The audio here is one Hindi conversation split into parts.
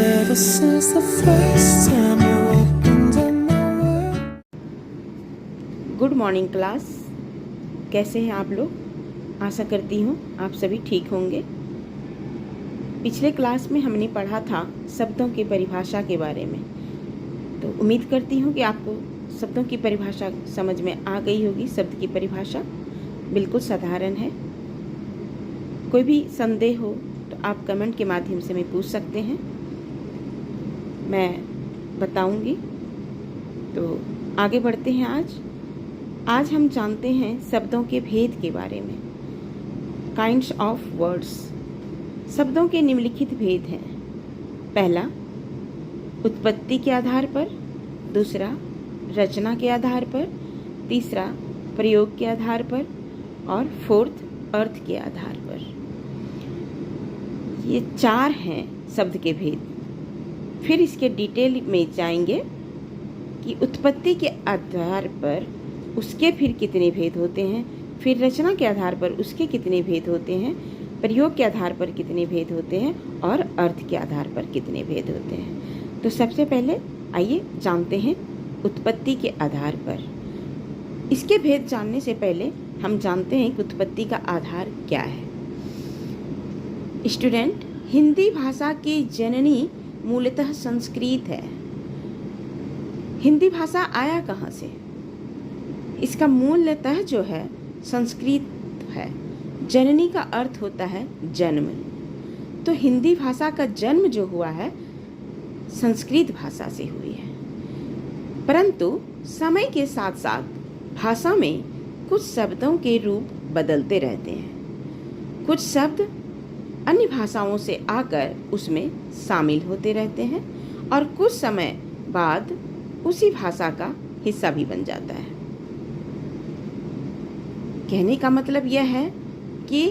ever since the first time you opened up my world. Good morning class, कैसे हैं आप लोग? आशा करती हूँ आप सभी ठीक होंगे। पिछले क्लास में हमने पढ़ा था शब्दों की परिभाषा के बारे में, तो उम्मीद करती हूँ कि आपको शब्दों की परिभाषा समझ में आ गई होगी। शब्द की परिभाषा बिल्कुल साधारण है। कोई भी संदेह हो तो आप कमेंट के माध्यम से मैं पूछ सकते हैं, मैं बताऊंगी। तो आगे बढ़ते हैं। आज हम जानते हैं शब्दों के भेद के बारे में। Kinds of words. शब्दों के निम्नलिखित भेद हैं। पहला, उत्पत्ति के आधार पर। दूसरा, रचना के आधार पर। तीसरा, प्रयोग के आधार पर। और फोर्थ, अर्थ के आधार पर। ये 4 हैं शब्द के भेद। फिर इसके डिटेल में जाएंगे कि उत्पत्ति के आधार पर उसके फिर कितने भेद होते हैं, फिर रचना के आधार पर उसके कितने भेद होते हैं, प्रयोग के आधार पर कितने भेद होते हैं और अर्थ के आधार पर कितने भेद होते हैं। तो सबसे पहले आइए जानते हैं उत्पत्ति के आधार पर। इसके भेद जानने से पहले हम जानते हैं कि उत्पत्ति का आधार क्या है। स्टूडेंट, हिंदी भाषा की जननी मूलतः संस्कृत है। हिंदी भाषा आया कहाँ से? इसका मूलतः जो है संस्कृत है। जननी का अर्थ होता है जन्म। तो हिंदी भाषा का जन्म जो हुआ है संस्कृत भाषा से हुई है। परंतु समय के साथ साथ भाषा में कुछ शब्दों के रूप बदलते रहते हैं। कुछ शब्द अन्य भाषाओं से आकर उसमें शामिल होते रहते हैं और कुछ समय बाद उसी भाषा का हिस्सा भी बन जाता है। कहने का मतलब यह है कि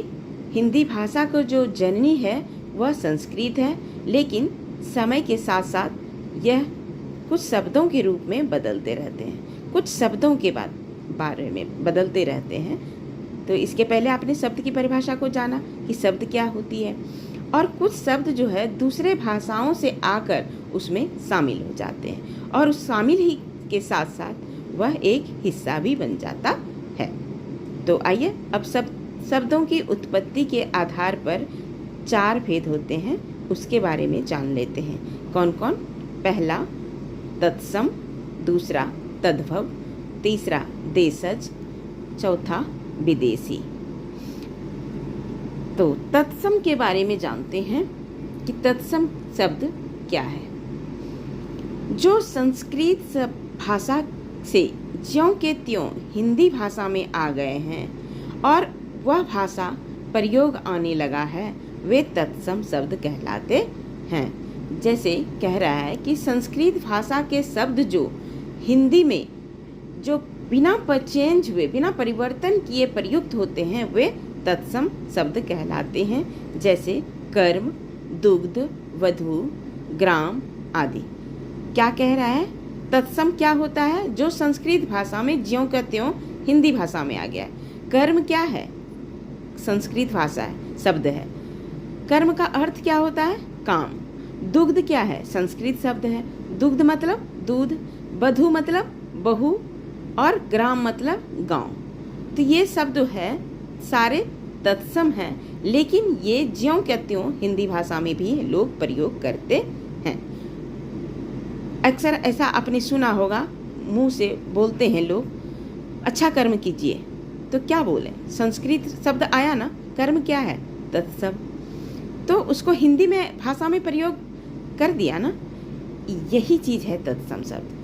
हिंदी भाषा को जो जननी है वह संस्कृत है, लेकिन समय के साथ साथ यह कुछ शब्दों के रूप में बदलते रहते हैं, कुछ शब्दों के बारे में बदलते रहते हैं। तो इसके पहले आपने शब्द की परिभाषा को जाना कि शब्द क्या होती है, और कुछ शब्द जो है दूसरे भाषाओं से आकर उसमें शामिल हो जाते हैं और उस शामिल ही के साथ साथ वह एक हिस्सा भी बन जाता है। तो आइए अब शब्दों की उत्पत्ति के आधार पर 4 भेद होते हैं, उसके बारे में जान लेते हैं। कौन कौन? पहला तत्सम, दूसरा तद्भव, तीसरा देशज, चौथा विदेशी। तो तत्सम के बारे में जानते हैं कि तत्सम शब्द क्या है। जो संस्कृत भाषा से ज्यों के त्यों हिंदी भाषा में आ गए हैं और वह भाषा प्रयोग आने लगा है, वे तत्सम शब्द कहलाते हैं। जैसे कह रहा है कि संस्कृत भाषा के शब्द जो हिंदी में जो बिना चेंज हुए, बिना परिवर्तन किए प्रयुक्त होते हैं, वे तत्सम शब्द कहलाते हैं। जैसे कर्म, दुग्ध, वधु, ग्राम आदि। क्या कह रहा है? तत्सम क्या होता है? जो संस्कृत भाषा में ज्यों का त्यों हिंदी भाषा में आ गया है। कर्म क्या है? संस्कृत भाषा है, शब्द है। कर्म का अर्थ क्या होता है? काम। दुग्ध क्या है? संस्कृत शब्द है। दुग्ध मतलब दूध। वधु मतलब बहू और ग्राम मतलब गांव। तो ये शब्द है सारे तत्सम हैं, लेकिन ये ज्यों के त्यों हिंदी भाषा में भी लोग प्रयोग करते हैं। अक्सर ऐसा आपने सुना होगा, मुंह से बोलते हैं लोग, अच्छा कर्म कीजिए। तो क्या बोले? संस्कृत शब्द आया ना, कर्म क्या है? तत्सम। तो उसको हिंदी में भाषा में प्रयोग कर दिया ना, यही चीज है तत्सम शब्द।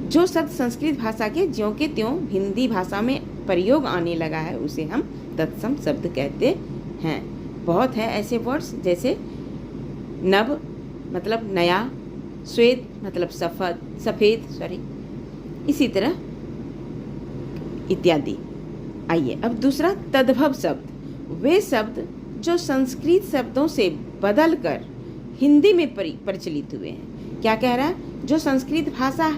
जो शब्द संस्कृत भाषा के ज्यों के त्यों हिंदी भाषा में प्रयोग आने लगा है, उसे हम तत्सम शब्द कहते हैं। बहुत है ऐसे वर्ड्स, जैसे नव मतलब नया, श्वेत मतलब सफेद, इसी तरह इत्यादि। आइए अब दूसरा तद्भव शब्द। वे शब्द जो संस्कृत शब्दों से बदलकर हिंदी में प्रचलित हुए हैं। क्या कह रहा है? जो संस्कृत भाषा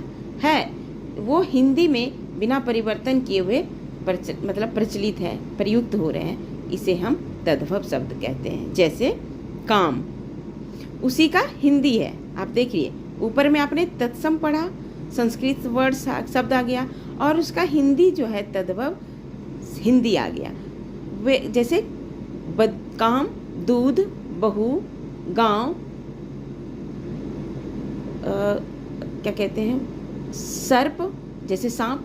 है वो हिंदी में बिना परिवर्तन किए हुए प्रचलित है, प्रयुक्त हो रहे हैं, इसे हम तद्भव शब्द कहते हैं। जैसे काम, उसी का हिंदी है। आप देखिए ऊपर में आपने तत्सम पढ़ा, संस्कृत वर्ड शब्द आ गया और उसका हिंदी जो है तद्भव हिंदी आ गया। वे जैसे काम, दूध, बहू, गांव, क्या कहते हैं, सर्प जैसे सांप,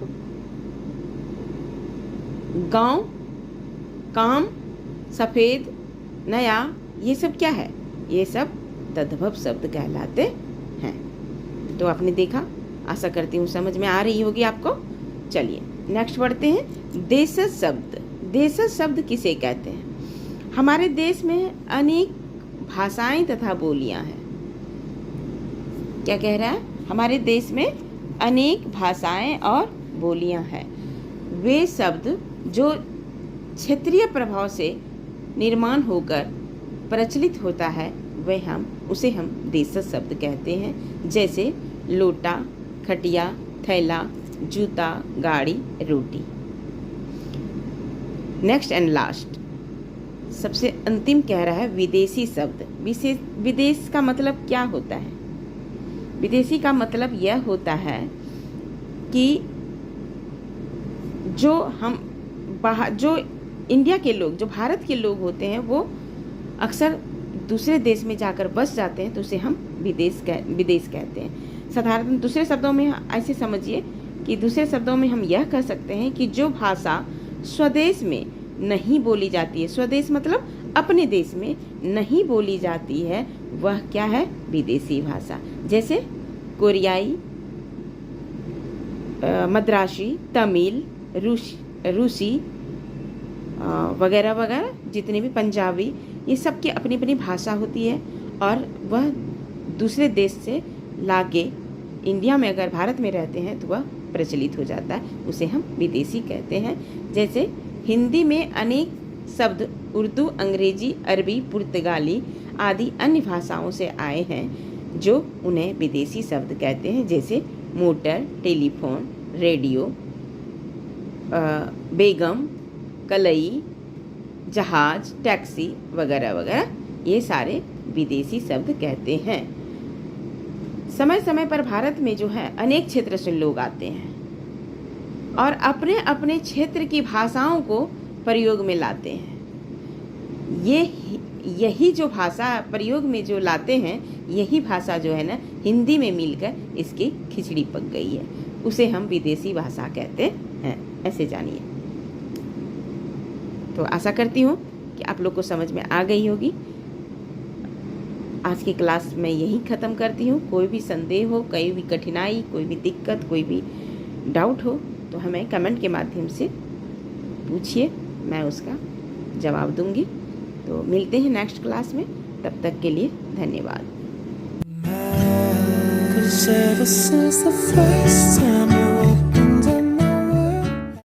गांव, काम, सफ़ेद, नया, ये सब क्या है? ये सब तद्भव शब्द कहलाते हैं। तो आपने देखा, आशा करती हूँ समझ में आ रही होगी आपको। चलिए नेक्स्ट पढ़ते हैं। देशज शब्द। देशज शब्द किसे कहते हैं? हमारे देश में अनेक भाषाएं तथा बोलियां हैं। क्या कह रहा है? हमारे देश में अनेक भाषाएं और बोलियां हैं। वे शब्द जो क्षेत्रीय प्रभाव से निर्माण होकर प्रचलित होता है उसे हम देशज शब्द कहते हैं। जैसे लोटा, खटिया, थैला, जूता, गाड़ी, रोटी। नेक्स्ट एंड लास्ट, सबसे अंतिम कह रहा है विदेशी शब्द। विदेश का मतलब क्या होता है? विदेशी का मतलब यह होता है कि जो इंडिया के लोग, जो भारत के लोग होते हैं, वो अक्सर दूसरे देश में जाकर बस जाते हैं, तो उसे हम विदेश कहते हैं। साधारण दूसरे शब्दों में ऐसे समझिए कि दूसरे शब्दों में हम यह कह सकते हैं कि जो भाषा स्वदेश में नहीं बोली जाती है, स्वदेश मतलब अपने देश में नहीं बोली जाती है, वह क्या है? विदेशी भाषा। जैसे कोरियाई, मद्रासी, तमिल, रूसी वगैरह वगैरह, जितने भी, पंजाबी, ये सब की अपनी अपनी भाषा होती है और वह दूसरे देश से लाके इंडिया में, अगर भारत में रहते हैं तो वह प्रचलित हो जाता है, उसे हम विदेशी कहते हैं। जैसे हिंदी में अनेक शब्द उर्दू, अंग्रेजी, अरबी, पुर्तगाली आदि अन्य भाषाओं से आए हैं, जो उन्हें विदेशी शब्द कहते हैं। जैसे मोटर, टेलीफोन, रेडियो, बेगम, कलई, जहाज, टैक्सी वगैरह वगैरह, ये सारे विदेशी शब्द कहते हैं। समय समय पर भारत में जो है अनेक क्षेत्र से लोग आते हैं और अपने अपने क्षेत्र की भाषाओं को प्रयोग में लाते हैं। यही जो भाषा प्रयोग में जो लाते हैं, यही भाषा जो है ना हिंदी में मिलकर इसकी खिचड़ी पक गई है, उसे हम विदेशी भाषा कहते हैं। ऐसे जानिए। तो आशा करती हूँ कि आप लोग को समझ में आ गई होगी। आज की क्लास मैं यहीं ख़त्म करती हूँ। कोई भी संदेह हो, कोई भी कठिनाई, कोई भी दिक्कत, कोई भी डाउट हो तो हमें कमेंट के माध्यम से पूछिए, मैं उसका जवाब दूंगी। तो मिलते हैं नेक्स्ट क्लास में, तब तक के लिए धन्यवाद। 'Cause ever since the first time